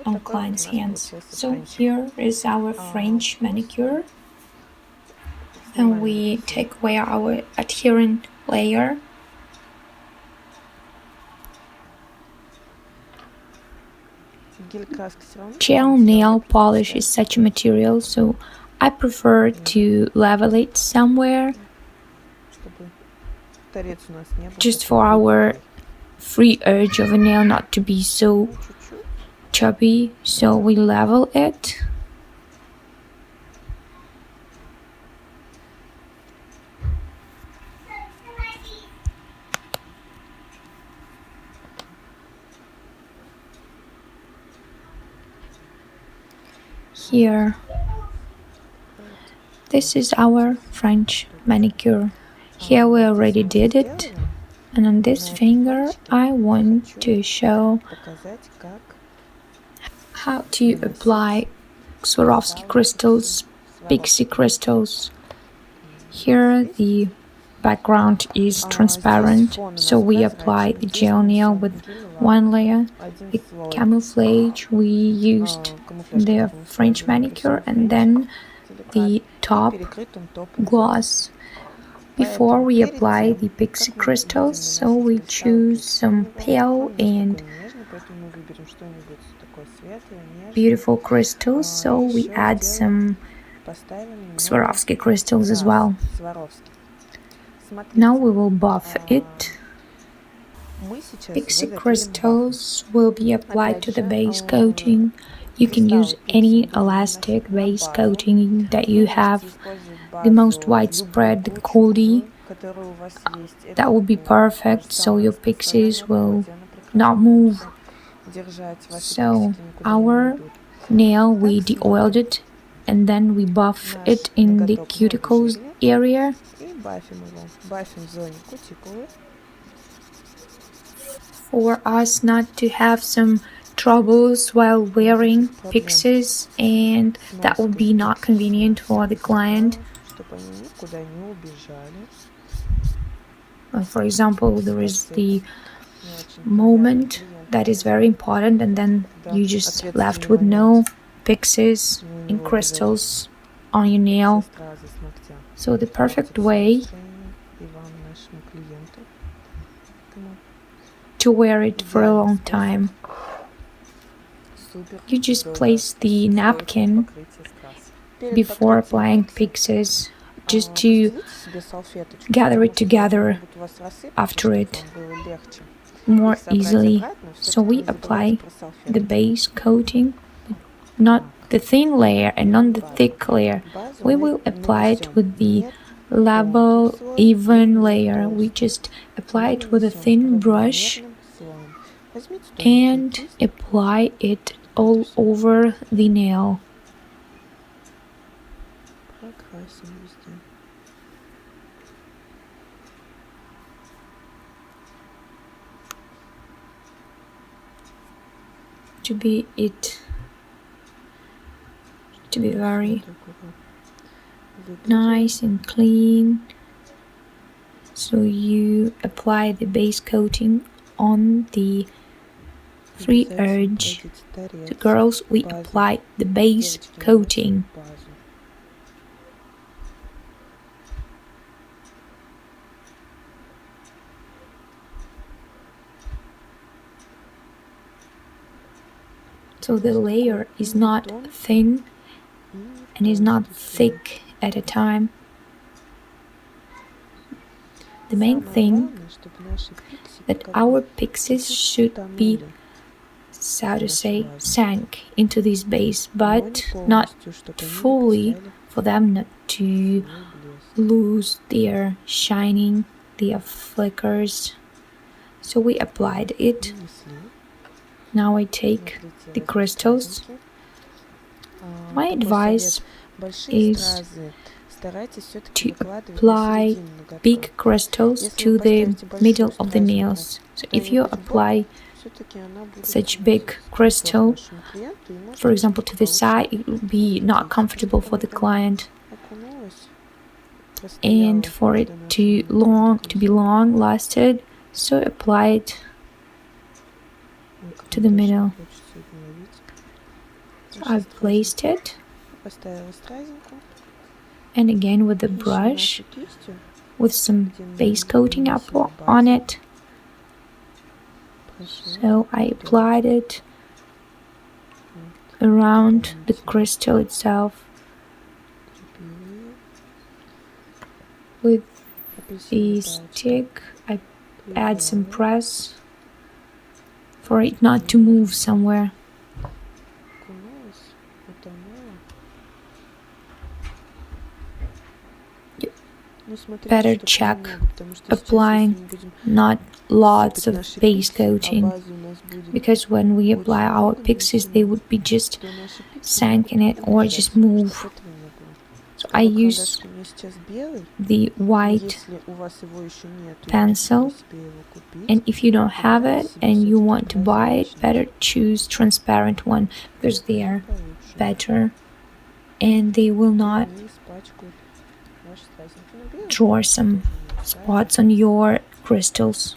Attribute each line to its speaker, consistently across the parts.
Speaker 1: on clients' hands. So here is our French manicure, and we take away our adherent layer. Gel nail polish is such a material, so I prefer to level it somewhere, just for our free edge of a nail not to be so chubby, so we level it. Here, this is our French manicure. Here we already did it, and on this finger I want to show how to apply Swarovski crystals, Pixie crystals. Here the background is transparent, so we apply the gel nail with one layer. The camouflage we used the French manicure, and then the top gloss before we apply the Pixie crystals. So we choose some pale and beautiful crystals, so we add some Swarovski crystals as well. Now we will buff it. Pixie crystals will be applied to the base coating. You can use any elastic base coating that you have. The most widespread, the Cody, that will be perfect, so your pixies will not move. So our nail, we de-oiled it, and then we buff it in the cuticles area. For us not to have some troubles while wearing pixies, and that would be not convenient for the client. For example, there is the moment that is very important, and then you just left with no pixies and crystals on your nail. So the perfect way to wear it for a long time, you just place the napkin before applying pixies, just to gather it together after it more easily. So we apply the base coating, not the thin layer and not the thick layer. We will apply it with the level, even layer. We just apply it with a thin brush and apply it all over the nail. To be very nice and clean. So you apply the base coating on the free edge. The girls, we apply the base coating. So the layer is not thin and is not thick at a time. The main thing that our pixies should be, so to say, sank into this base, but not fully, for them not to lose their shining, their flickers. So we applied it. Now I take the crystals. My advice is to apply big crystals to the middle of the nails. So if you apply such big crystal, for example, to the side, it will be not comfortable for the client. And for it to be long lasted, so apply it to the middle. I've placed it, and again with the brush, with some base coating up on it. So I applied it around the crystal itself with the stick. I add some press for it not to move somewhere. Better check applying not lots of base coating, because when we apply our pixies they would be just sank in it or just move. So I use the white pencil, and if you don't have it and you want to buy it, better choose transparent one, because they are better and they will not draw some spots on your crystals.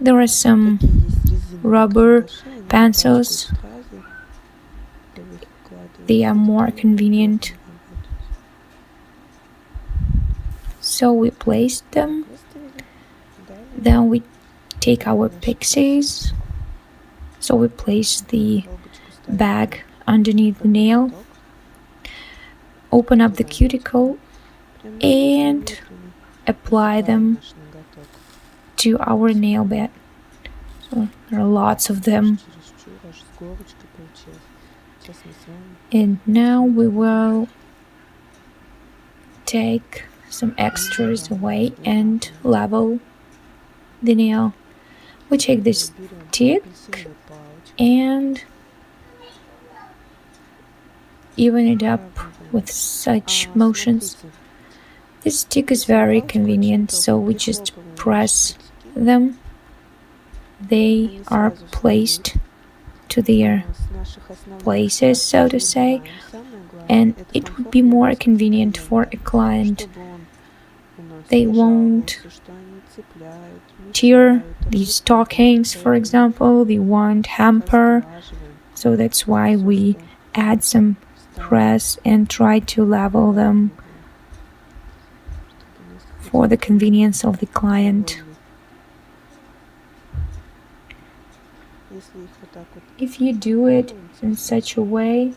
Speaker 1: There are some rubber pencils. They are more convenient. So we placed them. Then we take our pixies. So we place the bag underneath the nail. Open up the cuticle and apply them to our nail bed. So there are lots of them. And now we will take some extras away and level the nail. We take this stick and even it up with such motions. This stick is very convenient, so we just press them. They are placed to their places, so to say, and it would be more convenient for a client. They won't tear these stockings, for example, they won't hamper, so that's why we add some press and try to level them for the convenience of the client. If you do it in such a way,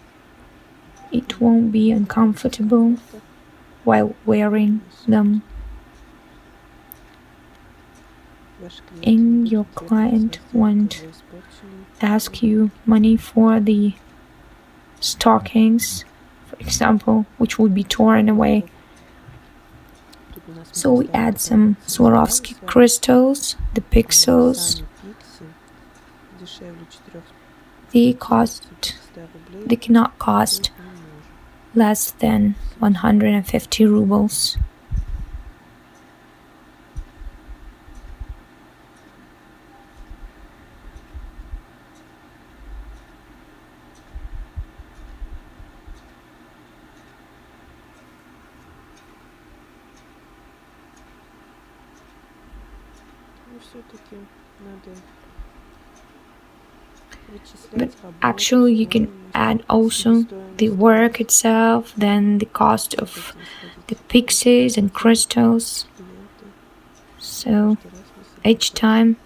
Speaker 1: it won't be uncomfortable while wearing them, and your client won't ask you money for the stockings, for example, which would be torn away. So we add some Swarovski crystals, the pixels. They cannot cost less than 150 rubles. But actually you can add also the work itself, then the cost of the pixies and crystals. So each time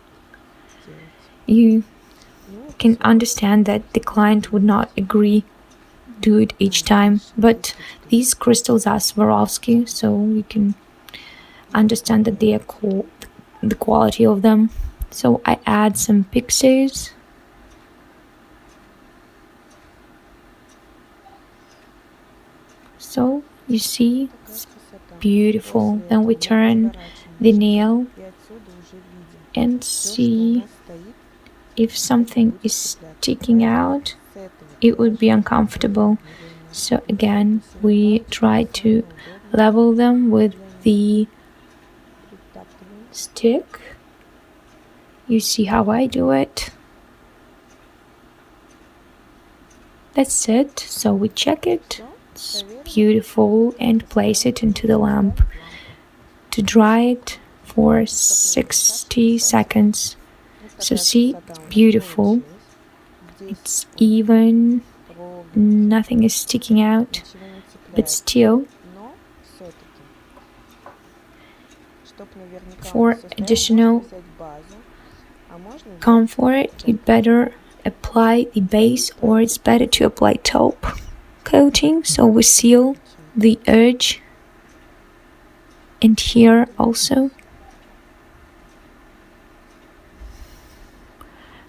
Speaker 1: you can understand that the client would not agree do it each time, but these crystals are Swarovski, so you can understand that they are cool, the quality of them. So I add some pixies. So you see, it's beautiful. Then we turn the nail and see if something is sticking out, it would be uncomfortable. So again, we try to level them with the stick. You see how I do it. That's it. So we check it. It's beautiful, and place it into the lamp to dry it for 60 seconds. So see, it's beautiful. it's even, nothing is sticking out, but still, for additional comfort, you'd better apply the base, or it's better to apply top coating, so we seal the edge, and here also.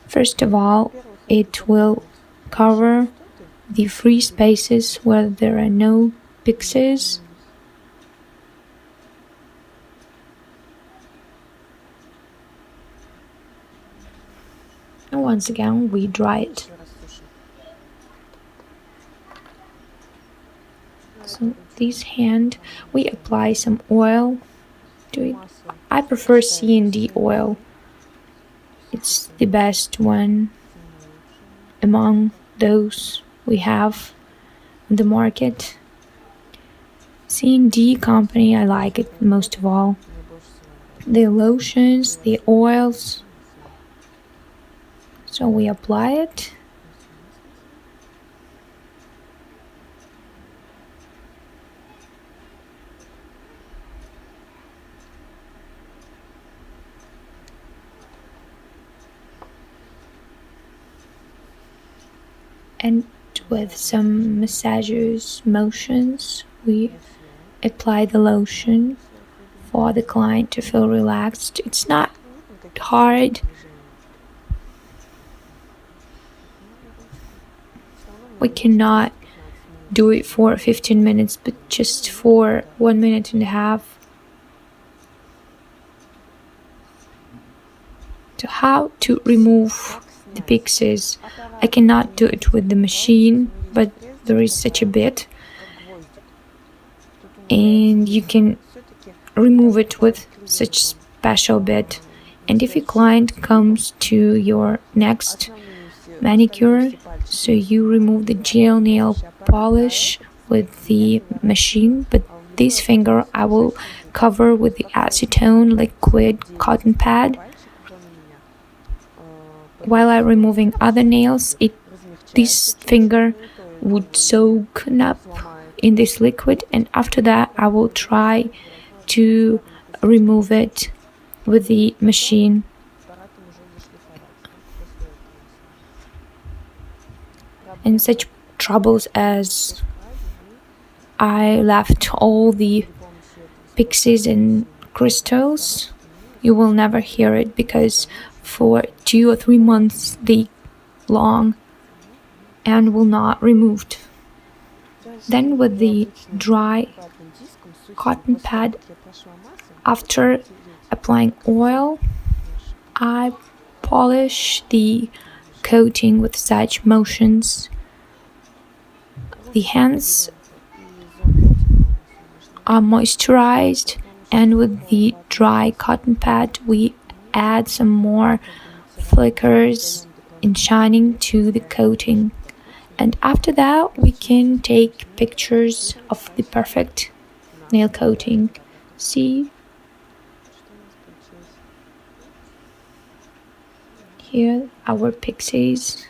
Speaker 1: First of all, it will cover the free spaces where there are no pixies. And once again, we dry it. So this hand, we apply some oil to it. I prefer C&D oil. It's the best one among those we have in the market. C&D company, I like it most of all. The lotions, the oils. So we apply it. And with some massages motions, we apply the lotion for the client to feel relaxed. It's not hard. We cannot do it for 15 minutes, but just for 1.5 minutes. So how to remove the pixies? I cannot do it with the machine, but there is such a bit, and you can remove it with such special bit. And if a client comes to your next manicure, so you remove the gel nail polish with the machine, but this finger I will cover with the acetone liquid cotton pad. While I'm removing other nails, this finger would soak up in this liquid, and after that I will try to remove it with the machine. And such troubles as I left all the pixies and crystals, you will never hear it, because for 2 or 3 months they long and will not removed. Then with the dry cotton pad, after applying oil, I polish the coating with such motions. The hands are moisturized, and with the dry cotton pad we add some more flickers and shining to the coating. And after that we can take pictures of the perfect nail coating. See, here our pixies.